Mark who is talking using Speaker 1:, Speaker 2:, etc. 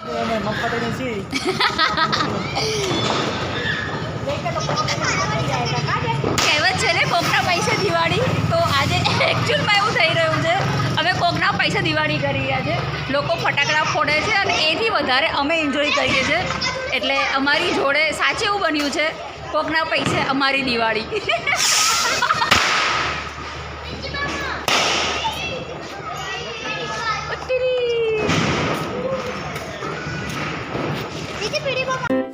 Speaker 1: કહેવત છે ને કોકના પૈસે દિવાળી, તો આજે એકચ્યુઅલમાં એવું થઈ રહ્યું છે. અમે કોકના પૈસે દિવાળી કરી રહ્યા છે. લોકો ફટાકડા ફોડે છે અને એથી વધારે અમે એન્જોય કરીએ છીએ. એટલે અમારી જોડે સાચે એવું બન્યું છે, કોકના પૈસે અમારી દિવાળી.
Speaker 2: પીડી